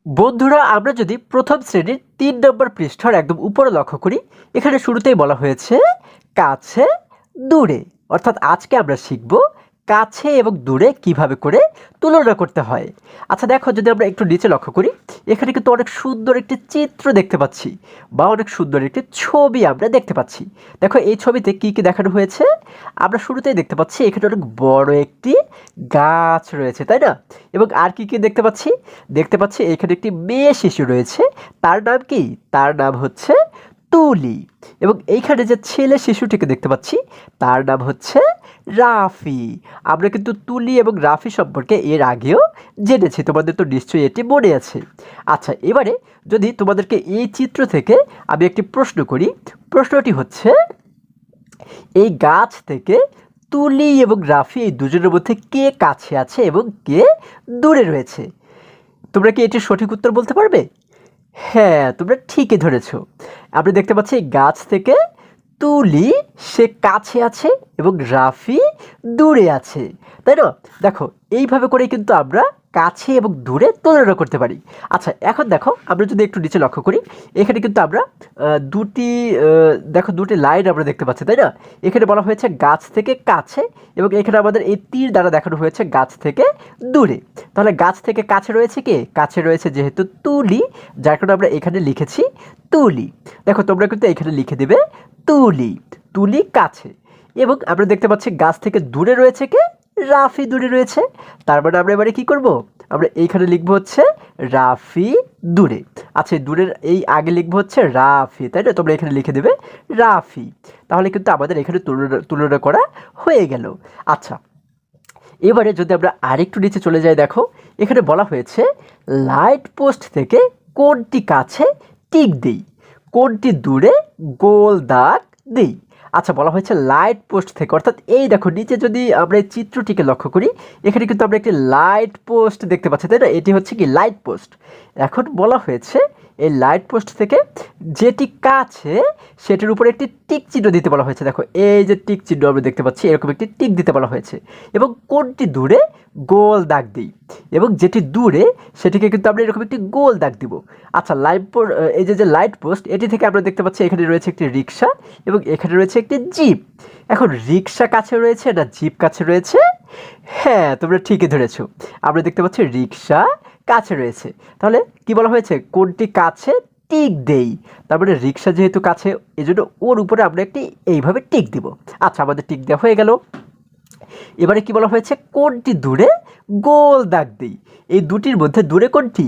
বন্ধুরা, আমরা যদি প্রথম শ্রেণীর ৩ নম্বর পৃষ্ঠার একদম উপরে লক্ষ্য করি, এখানে শুরুতেই বলা হয়েছে কাছে, দূরে। অর্থাৎ আজকে আমরা শিখব কাছে এবং দূরে কিভাবে করে তুলনা করতে হয়। আচ্ছা দেখো, যদি আমরা একটু নিচে লক্ষ্য করি, এখানে কিন্তু অনেক সুন্দর একটি চিত্র দেখতে পাচ্ছি বা অনেক সুন্দর একটি ছবি আমরা দেখতে পাচ্ছি। দেখো এই ছবিতে কি কি দেখানো হয়েছে। আমরা শুরুতেই দেখতে পাচ্ছি এখানে অনেক বড় একটি গাছ রয়েছে, তাই না? এবং আর কি কি দেখতে পাচ্ছি এখানে একটি মেয়ে শিশু রয়েছে। তার নাম কি? তার নাম হচ্ছে তুলি। এবং এইখানে যে ছেলে শিশুটিকে দেখতে পাচ্ছি তার নাম হচ্ছে রাফি। আমরা কিন্তু তুলি এবং রাফি সম্পর্কে এর আগেও জেনেছি, তোমাদের তো নিশ্চয়ই এটি মনে আছে। আচ্ছা, এবারে যদি তোমাদেরকে এই চিত্র থেকে আমি একটি প্রশ্ন করি, প্রশ্নটি হচ্ছে এই গাছ থেকে তুলি এবং রাফি এই দুজনের মধ্যে কে কাছে আছে এবং কে দূরে রয়েছে? তোমরা কি এটির সঠিক উত্তর বলতে পারবে? হ্যাঁ, তোমরা ঠিকই ধরেছ। আমরা দেখতে পাচ্ছি এই গাছ থেকে তুলি সে কাছে আছে এবং রাফি দূরে আছে, তাই না? দেখো এইভাবে করেই কিন্তু আমরা কাছে এবং দূরে তুলনা করতে পারি। আচ্ছা এখন দেখো, আমরা যদি একটু নিচে লক্ষ্য করি, এখানে কিন্তু আমরা দুটি দেখো দুটি লাইন আমরা দেখতে পাচ্ছি, তাই না? এখানে বলা হয়েছে গাছ থেকে কাছে এবং এখানে আমাদের এই তীর দ্বারা দেখানো হয়েছে গাছ থেকে দূরে। তাহলে গাছ থেকে কাছে রয়েছে কে? কাছে রয়েছে যেহেতু তুলি, যার কারণে আমরা এখানে লিখেছি তুলি। দেখো তোমরা কিন্তু এখানে লিখে দেবে তুলি, তুলি কাছে। এবং আমরা দেখতে পাচ্ছি গাছ থেকে দূরে রয়েছে কে? রাফি দূরে রয়েছে। তার মানে আমরা এবারে কি করব? আমরা এইখানে লিখবো হচ্ছে রাফি দূরে। আচ্ছা, দূরের এই আগে লিখবো হচ্ছে রাফি, তাই না? তোমরা এখানে লিখে দেবে রাফি। তাহলে কিন্তু আমাদের এখানে তুলনা করা হয়ে গেল। আচ্ছা, এবারে যদি আমরা আরেকটু নিচে চলে যাই, দেখো এখানে বলা হয়েছে লাইট পোস্ট থেকে কোনটি কাছে টিক দেই, কোনটি দূরে গোল দাগ দেই। আচ্ছা, বলা হয়েছে লাইট পোস্ট থেকে, অর্থাৎ এই দেখো নিচে যদি আমরা এই চিত্রটিকে লক্ষ্য করি, এখানে কিন্তু আমরা একটি লাইট পোস্ট দেখতে পাচ্ছি, তাই না? এটি হচ্ছে কি লাইট পোস্ট। এখন বলা হয়েছে এই লাইট পোস্ট থেকে যেটি কাছে সেটির উপরে একটি টিক চিহ্ন দিতে বলা হয়েছে। দেখো এই যে টিক চিহ্ন আমরা দেখতে পাচ্ছি, এরকম একটি টিক দিতে বলা হয়েছে। এবং কোনটি দূরে গোল দাগ দিই, এবং যেটি দূরে সেটিকে কিন্তু আমরা এরকম একটি গোল দাগ দিব। আচ্ছা, এই যে লাইট পোস্ট, এটি থেকে আমরা দেখতে পাচ্ছি এখানে রয়েছে একটি রিক্সা এবং এখানে রয়েছে একটি জিপ। এখন রিক্সা কাছে রয়েছে না জিপ কাছে রয়েছে? হ্যাঁ, তোমরা ঠিকই ধরেছো। আমরা দেখতে পাচ্ছি রিক্সা কাছে রয়েছে। তাহলে কি বলা হয়েছে? কোনটি কাছে টিক দেই। তার মানে রিক্সা যেহেতু কাছে, এজন্য ওর উপরে আমরা একটি এইভাবে টিক দিব। আচ্ছা, আমাদের টিক দেওয়া হয়ে গেল। এবারে কি বলা হয়েছে? কোনটি দূরে গোল দাগ দিই। এই দুটির মধ্যে দূরে কোনটি?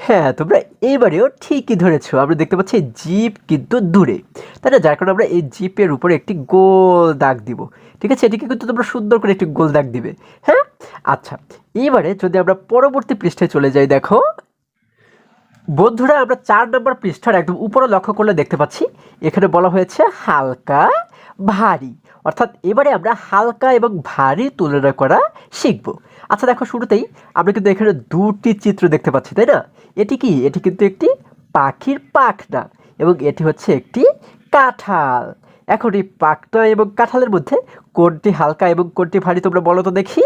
হ্যাঁ, তোমরা এইবারেও ঠিকই ধরেছো। আমরা দেখতে পাচ্ছি জিপ কিন্তু দূরে, তাই না? যার কারণে আমরা এই জিপের উপরে একটি গোল দাগ দিব। ঠিক আছে, এটিকে কিন্তু তোমরা সুন্দর করে একটি গোল দাগ দিবে। হ্যাঁ, আচ্ছা এবারে যদি আমরা পরবর্তী পৃষ্ঠায় চলে যাই, দেখো বন্ধুরা, আমরা ৪ নম্বর পৃষ্ঠার একদম উপরে লক্ষ্য করলে দেখতে পাচ্ছি এখানে বলা হয়েছে হালকা, ভারী। অর্থাৎ এবারে আমরা হালকা এবং ভারী তুলনা করা শিখব। আচ্ছা দেখো, শুরুতেই আমরা কিন্তু এখানে দুটি চিত্র দেখতে পাচ্ছি, তাই না? এটি কি? এটি কিন্তু একটি পাখির পাখনা এবং এটি হচ্ছে একটি কাঁঠাল। এখন এই পাখনা এবং কাঁঠালের মধ্যে কোনটি হালকা এবং কোনটি ভারী তোমরা বলো তো দেখি।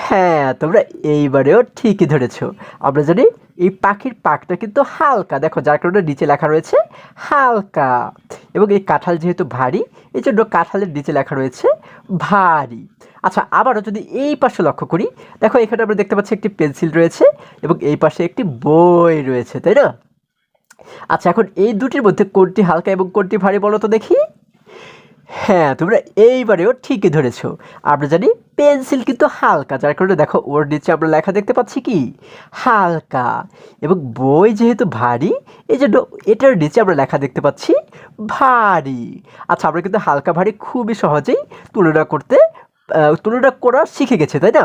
হ্যাঁ, তোমরা এইবারেও ঠিকই ধরেছো। আমরা জানি এই পাখির পাখটা কিন্তু হালকা, দেখো যার কারণে নিচে লেখা রয়েছে হালকা। এবং এই কাঁঠাল যেহেতু ভারী, এই জন্য কাঁঠালের নিচে লেখা রয়েছে ভারী। আচ্ছা, আবারও যদি এই পাশে লক্ষ্য করি, দেখো এখানে আমরা দেখতে পাচ্ছি একটি পেন্সিল রয়েছে এবং এই পাশে একটি বই রয়েছে, তাই না? আচ্ছা, এখন এই দুটির মধ্যে কোনটি হালকা এবং কোনটি ভারী বলো তো দেখি। হ্যাঁ, তোমরা এইবারেও ঠিকই ধরেছো। আমরা জানি পেন্সিল কিন্তু হালকা, যার কারণে দেখো ওর নিচে আমরা লেখা দেখতে পাচ্ছি কি হালকা। এবং বই যেহেতু ভারী, এই জন্য এটার নিচে আমরা লেখা দেখতে পাচ্ছি ভারী। আচ্ছা, আমরা কিন্তু হালকা ভারী খুবই সহজেই তুলনা করা শিখে গেছে, তাই না?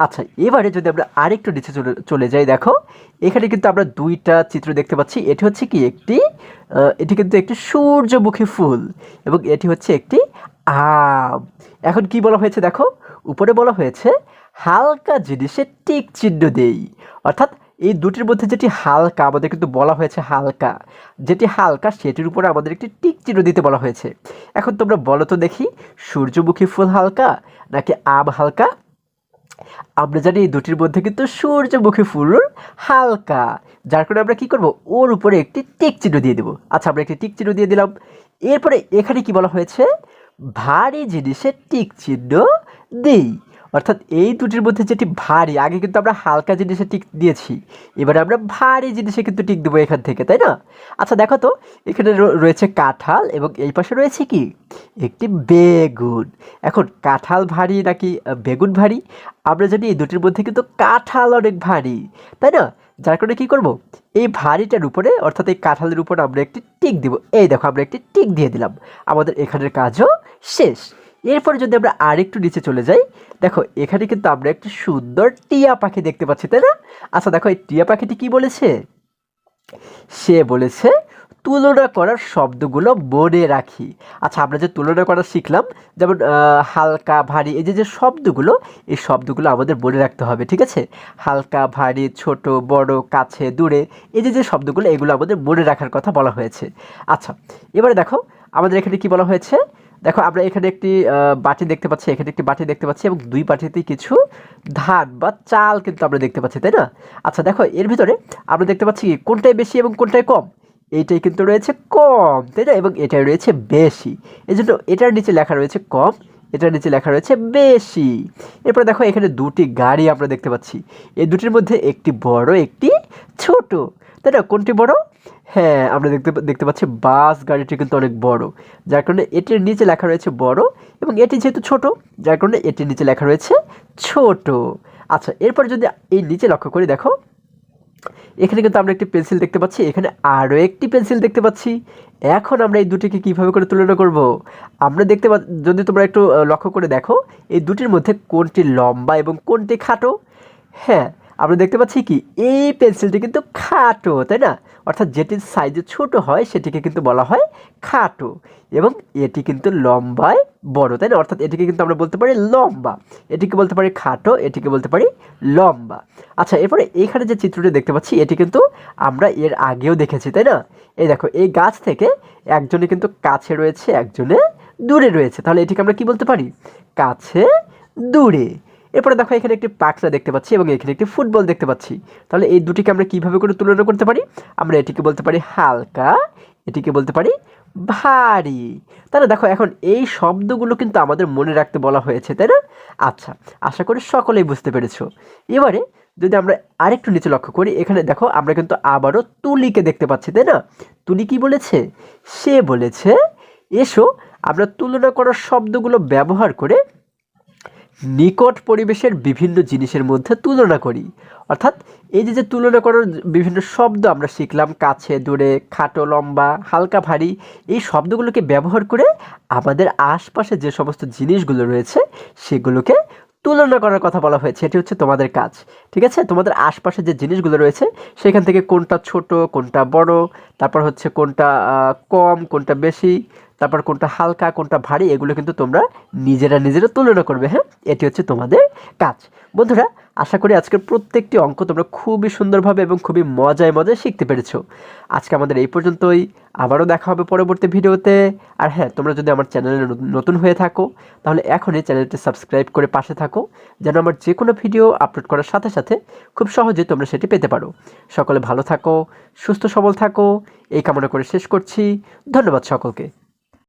আচ্ছা, এবারে যদি আমরা আরেকটু নিচে চলে যাই, দেখো এখানে কিন্তু আমরা দুইটা চিত্র দেখতে পাচ্ছি। এটি হচ্ছে কি এটি কিন্তু একটি সূর্যমুখী ফুল এবং এটি হচ্ছে একটি আম। এখন কি বলা হয়েছে? দেখো উপরে বলা হয়েছে হালকা জিনিসে টিক চিহ্ন দেই। অর্থাৎ এই দুটির মধ্যে যেটি হালকা, আমাদের কিন্তু বলা হয়েছে হালকা, যেটি হালকা সেটির উপরে আমাদের একটি টিক চিহ্ন দিতে বলা হয়েছে। এখন তোমরা বলো তো দেখি, সূর্যমুখী ফুল হালকা নাকি আম হালকা? আমরা জানি এই দুটির মধ্যে কিন্তু সূর্যমুখী ফুল হালকা, যার কারণে আমরা কি করব, ওর উপরে একটি টিক চিহ্ন দিয়ে দেব। আচ্ছা, আমরা একটি টিক চিহ্ন দিয়ে দিলাম। এরপরে এখানে কি বলা হয়েছে, ভারী জিনিসে টিক চিহ্ন দেই। অর্থাৎ এই দুটির মধ্যে যেটি ভারী, আগে কিন্তু আমরা হালকা জিনিসে টিক দিয়েছি, এবারে আমরা ভারী জিনিসে কিন্তু টিক দেবো এখান থেকে, তাই না? আচ্ছা দেখো তো, এখানে রয়েছে কাঁঠাল এবং এই পাশে রয়েছে কি, একটি বেগুন। এখন কাঁঠাল ভারী নাকি বেগুন ভারী? আমরা জানি এই দুটির মধ্যে কিন্তু কাঁঠাল অনেক ভারী, তাই না? যার কারণে কী করব, এই ভারীটার উপরে অর্থাৎ এই কাঁঠালের উপর আমরা একটি টিক দিব। এই দেখো, আমরা একটি টিক দিয়ে দিলাম, আমাদের এখানের কাজও শেষ। এরপরে যদি আমরা আরেকটু নিচে চলে যাই, দেখো এখানে কিন্তু আমরা একটি সুন্দর টিয়া পাখি দেখতে পাচ্ছি, তাই না? আচ্ছা দেখো, এই টিয়া পাখিটি কি বলেছে, সে বলেছে তুলনা করার শব্দগুলো মনে রাখি। আচ্ছা, আমরা যে তুলনা করা শিখলাম, যেমন হালকা ভারী, এই যে যে শব্দগুলো, এই শব্দগুলো আমাদের মনে রাখতে হবে, ঠিক আছে? হালকা ভারী, ছোট বড়, কাছে দূরে, এই যে যে শব্দগুলো, এগুলো আমাদের মনে রাখার কথা বলা হয়েছে। আচ্ছা, এবারে দেখো আমাদের এখানে কি বলা হয়েছে। দেখো আমরা এখানে একটি বাটি দেখতে পাচ্ছি, এখানে একটি বাটি দেখতে পাচ্ছি এবং দুই বাটিতেই কিছু ধান বা চাল কিন্তু আমরা দেখতে পাচ্ছি, তাই না? আচ্ছা দেখো, এর ভিতরে আমরা দেখতে পাচ্ছি কোনটাই বেশি এবং কোনটাই কম। এইটাই কিন্তু রয়েছে কম, তাই না? এবং এটাই রয়েছে বেশি, এই জন্য এটার নিচে লেখা রয়েছে কম, এটার নিচে লেখা রয়েছে বেশি। এরপরে দেখো এখানে দুটি গাড়ি আমরা দেখতে পাচ্ছি, এই দুটির মধ্যে একটি বড় একটি ছোট, তাই না? কোনটি বড়? হ্যাঁ, আমরা দেখতে পাচ্ছি বাস গাড়িটি কিন্তু অনেক বড়, যার কারণে এটির নিচে লেখা রয়েছে বড়, এবং এটি যেহেতু ছোট, যার কারণে এটির নিচে লেখা রয়েছে ছোট। আচ্ছা, এরপর যদি এই নিচে লক্ষ্য করি, দেখো এখানে কিন্তু আমরা একটি পেন্সিল দেখতে পাচ্ছি, এখানে আরও একটি পেন্সিল দেখতে পাচ্ছি। এখন আমরা এই দুটিকে কীভাবে করে তুলনা করব? আমরা যদি তোমরা একটু লক্ষ্য করে দেখো, এই দুটির মধ্যে কোনটি লম্বা এবং কোনটি খাটো। হ্যাঁ, আমরা দেখতে পাচ্ছি কি, এই পেন্সিলটি কিন্তু খাটো, তাই না? অর্থাৎ যেটির সাইজে ছোট হয় সেটিকে কিন্তু বলা হয় খাটো, এবং এটি কিন্তু লম্বায় বড়, তাই না? অর্থাৎ এটিকে কিন্তু আমরা বলতে পারি লম্বা, এটিকে বলতে পারি খাটো, এটিকে বলতে পারি লম্বা। আচ্ছা, এরপরে এইখানে যে চিত্রটি দেখতে পাচ্ছি, এটি কিন্তু আমরা এর আগেও দেখেছি, তাই না? এই দেখো, এই গাছ থেকে একজনে কিন্তু কাছে রয়েছে, একজনে দূরে রয়েছে, তাহলে এটিকে আমরা কি বলতে পারি, কাছে দূরে। এরপরে দেখো এখানে একটি পাখনা দেখতে পাচ্ছি এবং এখানে একটি ফুটবল দেখতে পাচ্ছি, তাহলে এই দুটিকে আমরা কিভাবে করে তুলনা করতে পারি? আমরা এটিকে বলতে পারি হালকা, এটিকে বলতে পারি ভারী। তাহলে দেখো, এখন এই শব্দগুলো কিন্তু আমাদের মনে রাখতে বলা হয়েছে, তাই না? আচ্ছা, আশা করি সকলেই বুঝতে পেরেছো। এবারে যদি আমরা আরেকটু নিচে লক্ষ্য করি, এখানে দেখো আমরা কিন্তু আবারও তুলিকে দেখতে পাচ্ছি, তাই না? তুলি কি বলেছে, সে বলেছে এসো আমরা তুলনা করার শব্দগুলো ব্যবহার করে নিকট পরিবেশের বিভিন্ন জিনিসের মধ্যে তুলনা করি। অর্থাৎ এই যে যে তুলনা করার বিভিন্ন শব্দ আমরা শিখলাম, কাছে দূরে, খাটো লম্বা, হালকা ভারী, এই শব্দগুলোকে ব্যবহার করে আমাদের আশপাশে যে সমস্ত জিনিসগুলো রয়েছে সেগুলোকে তুলনা করার কথা বলা হয়েছে। এটি হচ্ছে তোমাদের কাজ, ঠিক আছে? তোমাদের আশপাশে যে জিনিসগুলো রয়েছে সেখান থেকে কোনটা ছোট, কোনটা বড়, তারপর হচ্ছে কোনটা কম, কোনটা বেশি, তারপর কোনটা হালকা, কোনটা ভারী, এগুলো কিন্তু তোমরা নিজেরা তুলনা করবে। হ্যাঁ, এটি হচ্ছে তোমাদের কাজ। বন্ধুরা, আশা করি আজকের প্রত্যেকটি অঙ্ক তোমরা খুবই সুন্দরভাবে এবং খুবই মজায় শিখতে পেরেছো। আজকে আমাদের এই পর্যন্তই, আবারও দেখা হবে পরবর্তী ভিডিওতে। আর হ্যাঁ, তোমরা যদি আমার চ্যানেলে নতুন হয়ে থাকো তাহলে এখনই চ্যানেলটি সাবস্ক্রাইব করে পাশে থাকো, যেন আমার যে কোনো ভিডিও আপলোড করার সাথে সাথে খুব সহজেই তোমরা সেটি পেতে পারো। সকলে ভালো থাকো, সুস্থ সবল থাকো, এই কামনা করে শেষ করছি। ধন্যবাদ সকলকে।